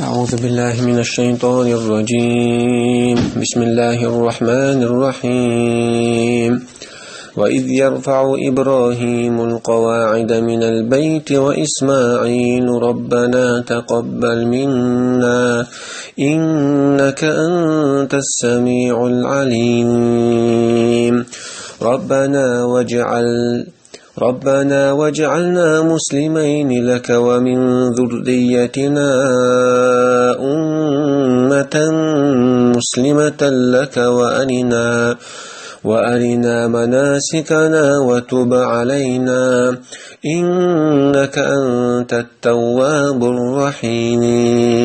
أعوذ بالله من الشيطان الرجيم. بسم الله الرحمن الرحيم. وإذ يرفع إبراهيم القواعد من البيت وإسماعيل ربنا تقبل منا إنك أنت السميع العليم. ربنا واجعلنا مسلمين لك ومن ذريتنا أمة مسلمة لك وأرنا مناسكنا وتب علينا إنك أنت التواب الرحيم.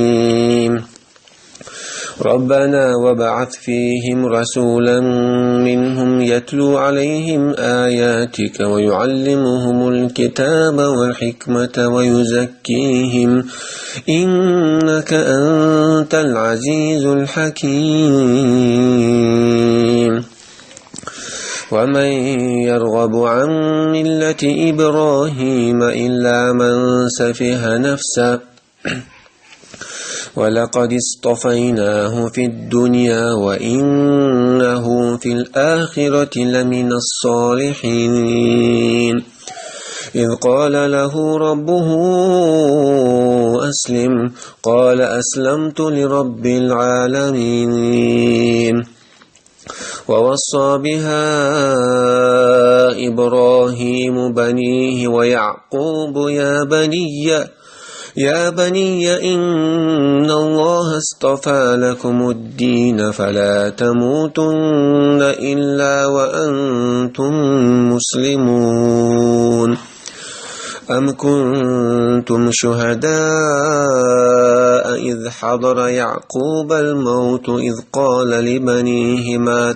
ربنا وابعث فيهم رسولا منهم يتلو عليهم آياتك ويعلمهم الكتاب والحكمة ويزكيهم إنك أنت العزيز الحكيم. ومن يرغب عن ملة إبراهيم إلا من سفه نفسه ولقد اصطفيناه في الدنيا وإنه في الآخرة لمن الصالحين. إذ قال له ربه أسلم قال أسلمت لرب العالمين. ووصى بها إبراهيم بنيه ويعقوب يا بني إن الله اصطفى لكم الدين فلا تموتن إلا وأنتم مسلمون. أم كنتم شهداء إذ حضر يعقوب الموت إذ قال لبنيه ما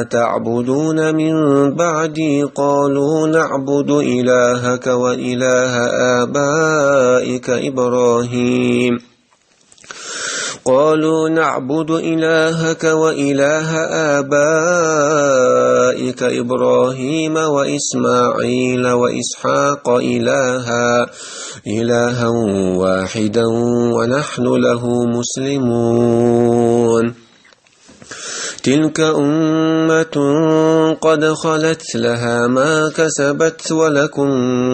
تعبدون من بعدي قالوا نعبد إلهك وإله آبائك إبراهيم وإسماعيل وإسحاق إلها واحدا ونحن له مسلمون. تلك أمة قد خلت لها ما كسبت ولكم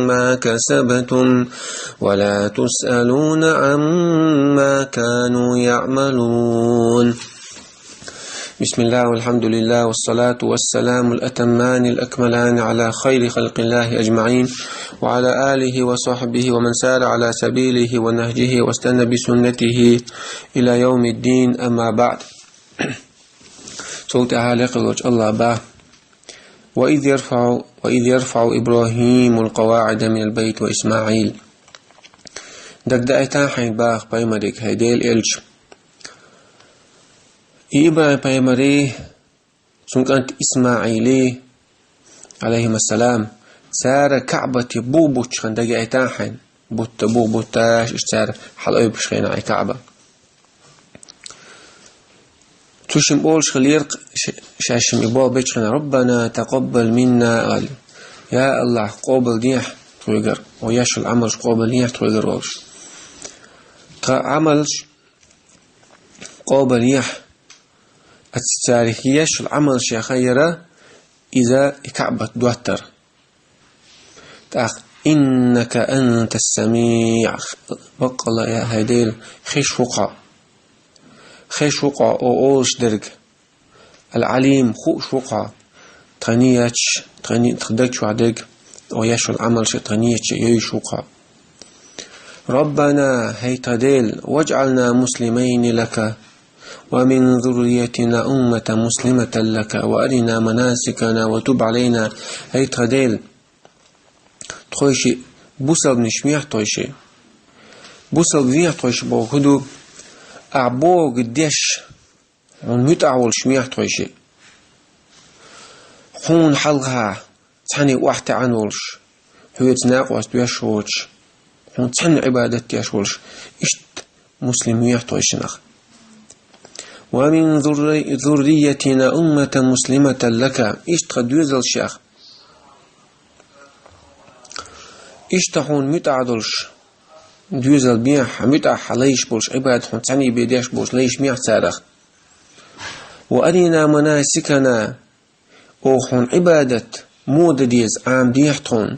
ما كسبتم ولا تسألون عما كانوا يعملون. بسم الله والحمد لله والصلاة والسلام الأتمان الأكملان على خير خلق الله أجمعين وعلى آله وصحبه ومن سار على سبيله ونهجه واستنى بسنته إلى يوم الدين. أما بعد. صوت عالق وجه الله با. وإذ يرفع إبراهيم القواعد من البيت وإسماعيل دقدأتان حين باخ بايمريك هيديل إلج إبراهيم بايمري سنكنت إسماعيلي عليهم السلام سار كعبة بوبوش خان دقدأتان حين بوبوتاش اشتار حلقه بشخين عي كعبة توشم بولش خليرق شاشم إبوال بيتشنا ربنا تقبل منا قال يا الله قابل ديح تويقر وياش العملش قابل ديح تويقر والش عملش قابل ديح التاريخيش العملش يا خيرا إذا كعبة دوتر إنك أنت السميع بقى يا هيديل خيش وقع أولش درج العليم خوش وقع تغني تخدك وعدك ويش العمل تغنيتش يش وقع. ربنا هيتدل واجعلنا مسلمين لك ومن ذريتنا أمة مسلمة لك وأرنا مناسكنا وتب علينا. هيتدل تخوشي بوصل نشميح توشي بوصل ذيح توشي بوكدو أعبو قديش متعول شميح تويشي حون حلقها تعني واحد عنولش هو تناقوش بيشوش حون تعني عبادت يشولش اشت مسلميح تويشنخ. ومن ذريتنا أمة مسلمة لك اشت قد يزل شيخ اشتحون متعدلش دوزل بيع متاح ليش بولش عبادة حون تعني بيديش بولش ليش ميع تارخ وأرنا مناسكنا أو حون عبادة مود ديز عام ديحتون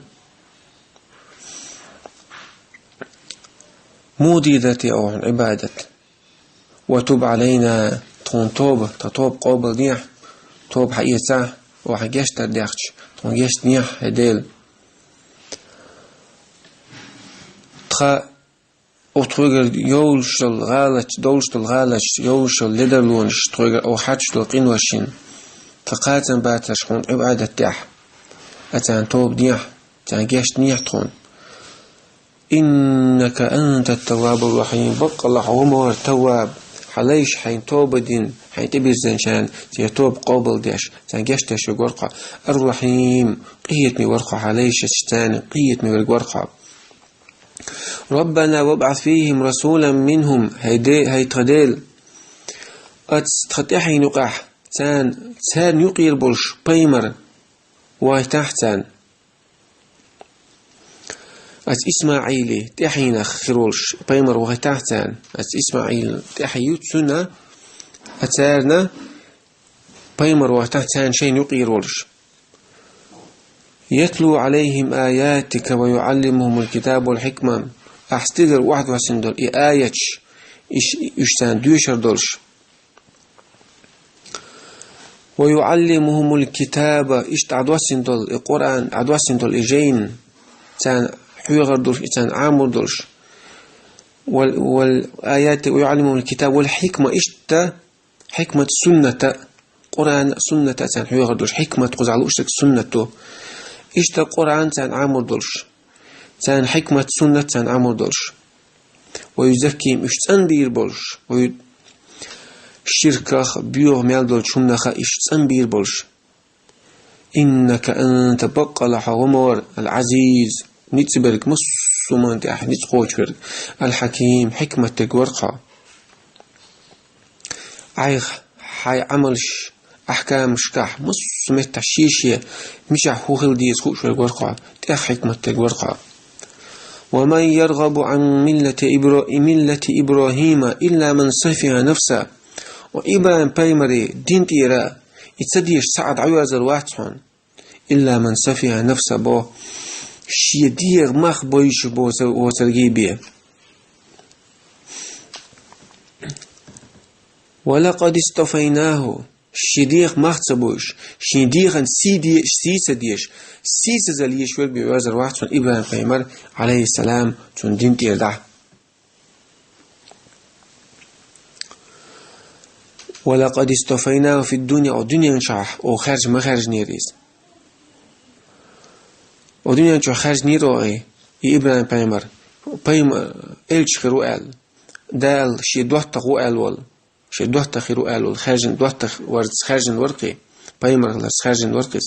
مودي ذاتي أو حون عبادة وتوب علينا تون توب تطوب قابل ديح توب حقيقة وحقيش ترديخش تون جيش نيح هديل تخا وتروجر يولشل غالش دولشل غالش يولشل لدرلونش تروجر أو حاتشل قينوشين تقاتن باتش حون عبادة ديح أتان توب ديح تان جيش نيح تون إنك أنت التواب الرحيم بق الله عمر تواب حليش حين توب دين حين تبير زنشان توب قابل ديش تان جيش تشو ورقة الرحيم قيت مي ورقة حليش ستان قيت مي ورقة ربنا وابعث فيهم رسولا منهم هيتغديل أتستخطيحي نقاح تان يقير بولش بيمر ويتحتان أت إسماعيلي تحينا خيرولش بيمر ويتحتان أت إسماعيل تحيوت سنة أتارنا بيمر ويتحتان شين يقير بولش يتلو عليهم آياتك ويعلمهم الكتاب والحكمة أحستدر واحد وسندل آياتش إشتان دوشر دولش ويعلمهم الكتاب إشت عدوسندل القرآن عدوسندل إجين تان حيغر دولش تان عامر دولش والآيات ويعلمهم الكتاب والحكمة إشت حكمة سنة قرآن سنة تان حيغر دولش حكمة قزعلو إشتك سنة إشت القرآن تان عامر دولش تان حكمة سنة تان عامر دولش ويزكيم إشتان بير بولش شركة بيوغ ميال دول شمنخ إشتان بير بولش إنك أنت بقى لحومور العزيز نتبرك مصومان تأح نتقوش الحكيم حكمة تقورقا عيخ حي عملش أحكام شكاح مصمت تحشيشية مش حوخل ديز خوش القورقا تأح حكمة تقورقا ومن يرغب عن ملة إبراهيم إلا من صفها نفسه وإبراهيم بايمري دين تيرا يتصديش سعد عوز الواحد إلا من صفها نفسه بو شيدير مخ بويش بو وترغيبيه ولقد استفيناه شديق مختصبوش شديقا سيسديش سيسزليش ويك بيوازر واحد من إبراهيم بايمر عليه السلام تون دين تيرده ولقد استفيناه في الدنيا ودنيا نشاح وخارج ما خارج نيريز ودنيا نشاح خارج نيروغي إبراهيم بايمر إلش خيرو آل دال شي دوحت خو آل وال شي دوحت خيرو آل وال خارجن دوحت خارجن ورقي بايمر خارجن ورقس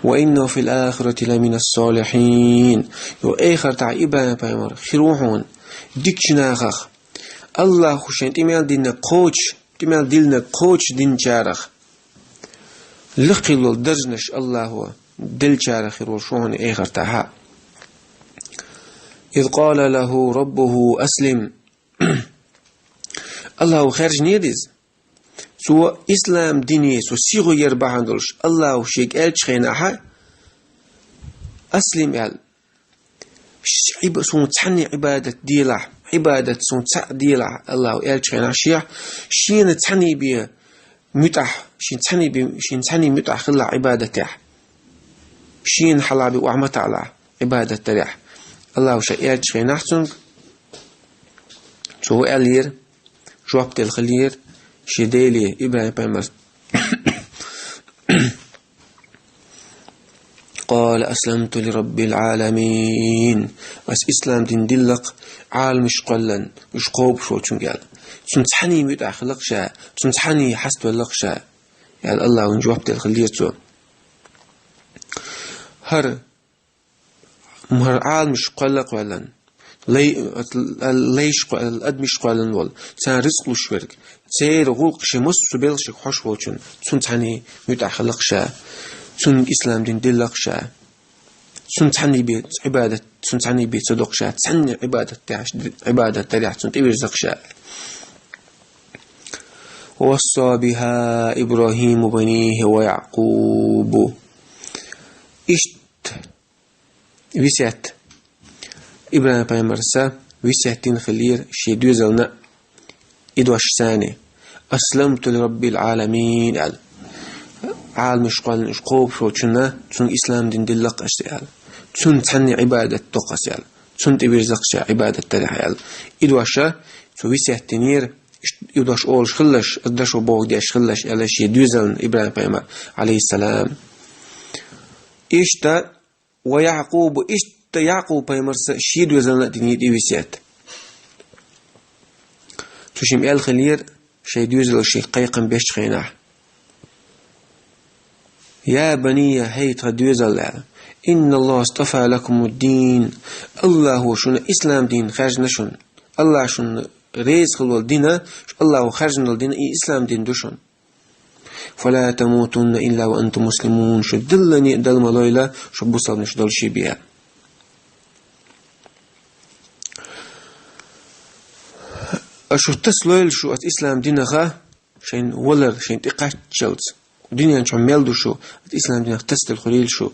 وإنه في الآخرة لمن الصالحين يو آخر تاع إبراهيم بايمر خيروحون ديكشناخ الله خشين تيمال دينا قوش تيمال ديلنا قوش دين جارخ لقلل درجنش الله هو دل جارخ روشون ايغر تاها إذ قال له ربه أسلم الله خارج نيريز سو إسلام ديني سو سيغو يربحاندلش الله شيك ألش خيناها أسلم يال سون تحني عبادة ديلا عبادة سون تع ديلا الله ألش خيناها شين تحني بيه متح شين تحني متح خلا عبادة تاح شين حلابي وعمت على عبادة تريح الله شيء شيء نحسن شو ألير جوابت الخلير شديلي إبراهيم بايمر قال أسلمت لرب العالمين بس إسلام دين دلق عالم مش قلن مش قوب شو تنقال تنتحني متع خلق شاء تنتحني حسب اللق شاء يعني الله ونجوابت الخلير تو هر عالم مش قلق ولن ليش الأدمش قالن وال تان رزق لشورك تير غلق شمس بيلش خوش وچن تون تاني متخلق شا تون إسلام دين دلق شا سنتعني بيت عبادة سنتعني بيت صدق شاء تعني عبادة تريح سنتبير زقشاء. وصى بها إبراهيم بنيه ويعقوب إشت وسيت إبراهيم بيمرسا وسيتين خلير شيدو زلنا إدوش ثاني أسلمت لرب العالمين عالم شقال شقوب شوشنا تون إسلام دين دلق أشتغل تون تعني عبادة تقصيال تون تبير زقشا عبادة تريحيال إدوشا تو وسيتينير يدوش أول خلش أدش وبوغ ديش خلش ألاش يدوزن إبراهيم بيمر عليه السلام. إشتا ويعقوب إشتا يعقوب بيمرس شيدو زلنا ديني ديوسيات تشيم إل خلير شي دوزل شي قيقا بيش خيناه يا بني هيت دوزل إن الله اصطفى لكم الدين الله هو شن إسلام دين خارجنا شن الله شن ريز خلو الدين الله خارجنا الدين إسلام دين دوشن فلا تموتن إلا وأنتم مسلمون شو دلني دل ملايلة شو بوصل نش دل شي بيها. أشو تسلويل شو الإسلام دينها شين ولر شين تقاتشلت دنيا شو ميلدو شو الإسلام دينها تستل خليل شو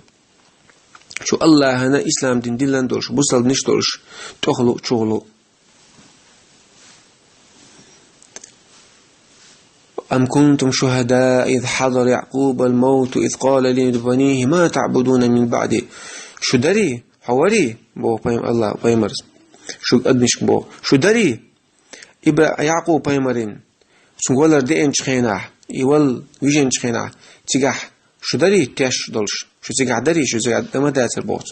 الله هنا إسلام دين دلن دول شو بوصل نش دولش تخلو شغلو. أم كنتم شهداء إذ حضر يعقوب الموت إذ قال لبنيه ما تعبدون من بعدي شو دري حواري بو بيم الله بيمرز شو أدنش بو شو دري إبا يعقوب بيمرين سنقولر دي انش خيناه يول ويجنش خيناه تيجح شو دري تاش دولش شو تيجح دري شو تيجح دما داتر بوت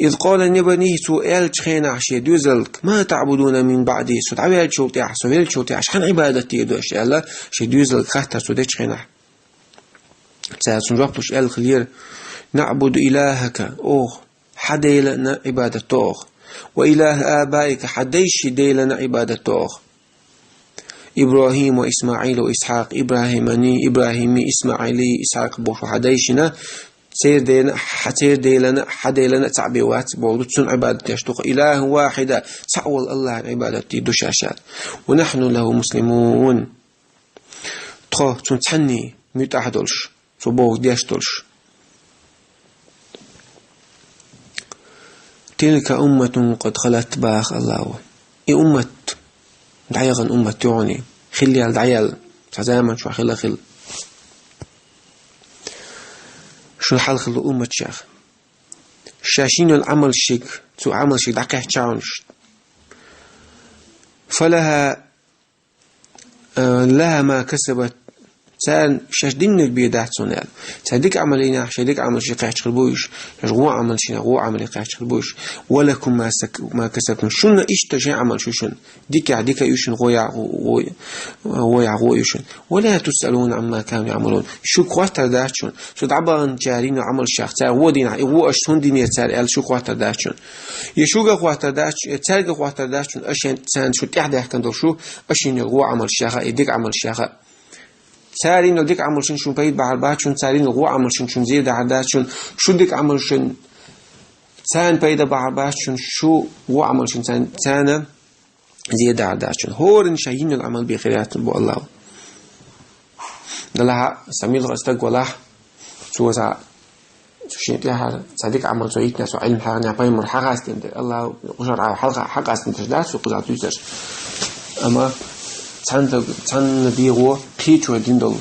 إذ قال لبنيه سؤال خيناه شي دوزلك ما تعبدون من بعدي سو تعبيل شو تاح سويل شو تاح شحن عبادتي دوش الله شي دوزلك خاطر سو ديش خيناه تسون جوبش ال خلير نعبد إلهك أوه حدا لنا عبادة توخ وإله آبائك حديش ديلنا عبادة توخ إبراهيم وإسماعيل وإسحاق إبراهيمي إسماعيلي إسحاق بوش حديشنا سير ديلنا حدا لنا تعبيوات بولدتون عبادة يشتوخ إله واحدة تعول الله عبادتي دشاشات ونحن له مسلمون تخو تنتحني ميت أحدولش تبوغ ديشتولش. تلك أمة قد خلت باخ الله أمة دعيغن أمة يعني خلي على دعيال تزامن شو خل شو الحال خلو أمة شيخ شاشين العمل شيك تو عمل شيك دعكه تشاونش فلها لها ما كسبت سان شدين البيدات سونال سادك عملينا شديك عمل شيء قاعد تخربوش غو عمل شيء غو عمل قاعد تخربوش ولكم ما كسبتم شن ايش تجي عمل شن ديك يشن غو يشن ولا تسالون عما كانوا يعملون شو قواتر داشون شو دعبان جارين عمل شخص هو دين هو اشتون دين يتسال شو قواتر داشون يشوغ قواتر داش تسال قواتر داشون اشين سان شو تحد كندو شو اشين غو عمل شيخ يديك عمل شيخ سارين لو ديك عمل شن بعيد بعرباتشون سارين لو عمل شن زيد عداتشون شو ديك عمل شن سان بعيد بعرباتشون شو هو عمل شن سان زيد عداتشون هورن شاهين العمل بخيرات بو الله دلها سميل غستق ولا سو سا شيء تها صديق عمل سويتنا سو علم حاجه باي مر حاجه استند الله وشرع حلقه حق استند داش سو قزات يوسر اما 찬 비고 피초 딘도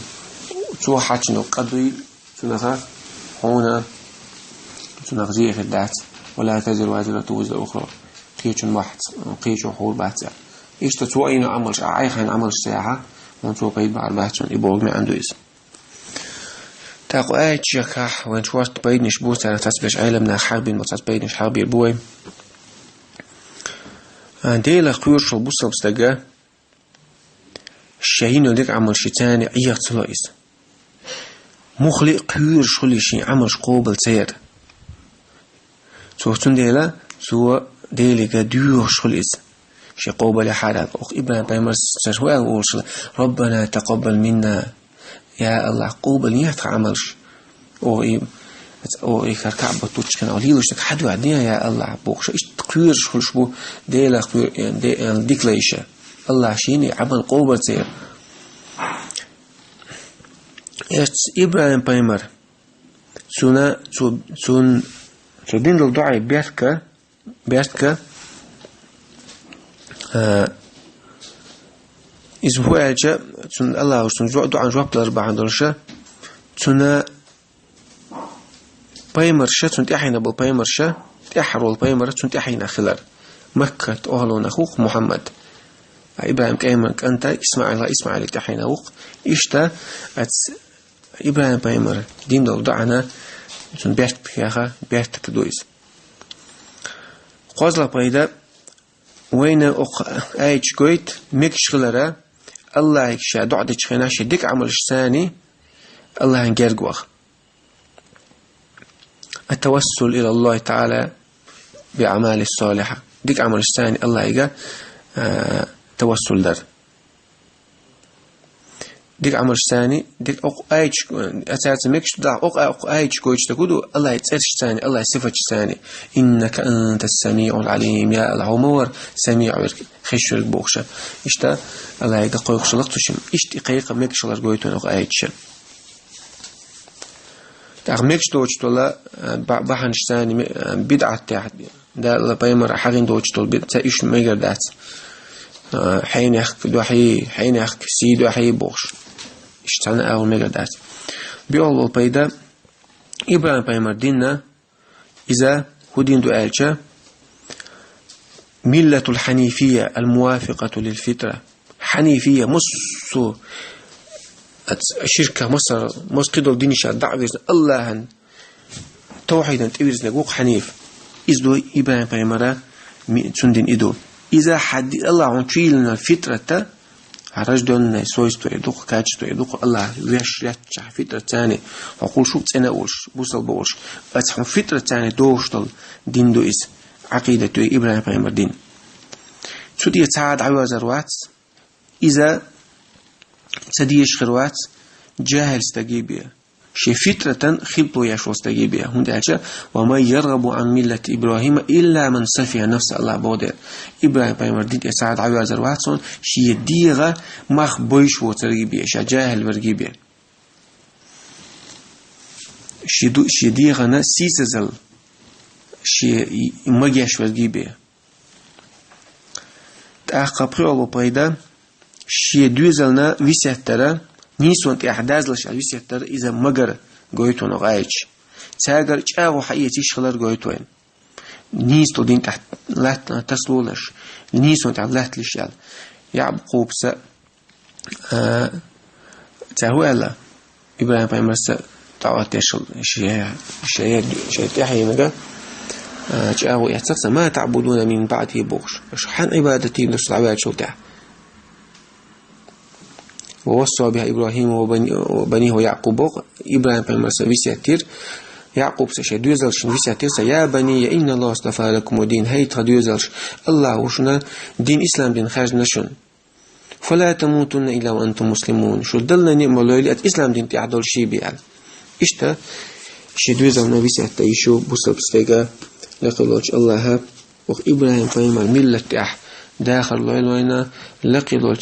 조 하치노 قدوي سنها هنا سنها زي خدات ولا تزر وازرة وزر أخرى قيش واحد قيش وحول باتسع إيش تتوقعين عمل شعاي خين عمل ساعة ونتو قيد بعد باتسع يبوغ ما عنده اسم تاقو آيات شكاح وانتوارت بيدنش بوت على تسبش عالمنا حربين وتس بيدنش حربي البوي ديلا قيوش البوصة بستقى الشاهين وديك عمل شي تاني عيق تلاقيس مخلق قير شغل شي عمل قوبل سير سوى تنديلا سوى ديلي قدير شغل إس شي قوبل حالات أخ إبراهيم بيمرس سرهوه أقول ربنا تقبل منا يا الله قوبل يحتق عملش او يكر كعبة توتش كان أوليلوش حد وعدنيها يا الله بوخش إيش تقير شخلش بو ديلا يعني ديك ليشة الله شيني عمل قوبر زير إبراهيم بايمر سونا سون دين الدعاء بيرتك إذا هو أجا سون الله وسون دعاء جواب الأربعة درجة سونا بايمرشة سون تحينا بالبايمرشة تحرول بايمر سون تحينا خلال مكة أهلون أخوك محمد إبراهيم كأيمنك أنت إسماعيل تحينا وق إشتا إبراهيم بايمر دين دو دعنا سون بيرت بياخا بيرت كدويز قوزلا بايدا وين أيش قويت مكش خلرا الله يكشا دعدي تشخيناش ديك عملش ثاني الله ينقرقوخ التوسل إلى الله تعالى بأعمال الصالحة ديك عملش ثاني الله يقا توسل در ديك عملش ثاني ديك أيش أساس مكش دع أيش قويت تقولوا الله يتسرش ثاني الله يصفتش ثاني إنك أنت السميع العليم يا العمر سميع خشر بوخشة إشتا الله يقا قويقش لقتشم إشت إقايق مكش الله قويتون أيش مكش دوش تولا بحنش ثاني بدعة تاعت ده الله بايمر حقين دوش تول بدعة إيش ميجر دات حين يحك دوحي حين يحك سي دوحي بوخش اشتعنا أول ميجر دات بيقول البيدا إبراهيم بايمر ديننا إذا هو دين دو ألجا ملة الحنيفية الموافقة للفطرة حنيفية مصو شركة مصر قدر ديني شاد دعوة الله توحيدا تبيرز نقوق حنيف إذا إبراهيم بايمر سندين إدو إذا حد الله عنشيلنا الفطرة عرجدون سويستو يدوق كاتشتو يدوق الله ويش يتشع فطرة تاني وقول شو تسناولش بوصل بوش أتحم فطرة تاني دوشتل دين دو إز عقيدة إبراهيم بايمر دين سودي يتعاد عوازر روات إذا سديش خروات جاهل استجيبيا شي فترة خبطوا يشو استجيبيا هندعجا وما يرغب عن ملة إبراهيم إلا من سفي نفس الله بودر إبراهيم بايمر دين يساعد عوازر واتسون شي ديغة مخ بويش وترغيبيا شي جاهل ورغيبيا شي ديغة نا سيسزل شي مجيش ورغيبيا تأخبري الله بايدا شي دوزلنا ويسيتر نيسون تأحدازلش الويسيتر إذا مجر قويتون غايش تاجر جاو حقيقتيش خلر قويتون نيستو دين تحت لا تسلولش نيسون تحت لا تلشيال يعبقوا بس تهو ألا إبراهيم بايمر س تعوت يشل شيء تحيي مجا جاو يحتسب ما تعبدون من بعده بوش شحن عبادتي نفس العبادة شو تاع ووصى بها إبراهيم وبنيه ويعقوب إبراهيم بايمر سويسيتير يعقوب سشي دوزلش ويسيتير يا بني إن الله اصطفى لكم دين هيت دوزلش الله وشنا دين إسلام دين خارج نشون فلا تموتن إلا وأنتم مسلمون شو دلنا نعمل ليلة إسلام دين تعدل شيء بيال إشتا شي دوزل ويسيتير يشو بوصل بسفيقا لقلوش الله وق إبراهيم بايمر ملة أح داخل لوينا لقلوش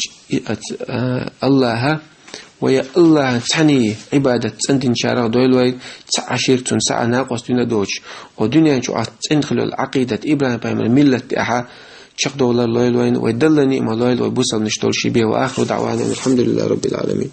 الله ويا الله تعني عبادة سنتين شارع دويلوي عشيرتون ساعة ناقص دون دوش ودنيا شو تنخلو العقيدة إبراهيم بايمر ملة أحا شق دولار لويلوين ويدلني ما لويل ويبوصل نشتول شبيه وآخر دعوانا الحمد لله رب العالمين.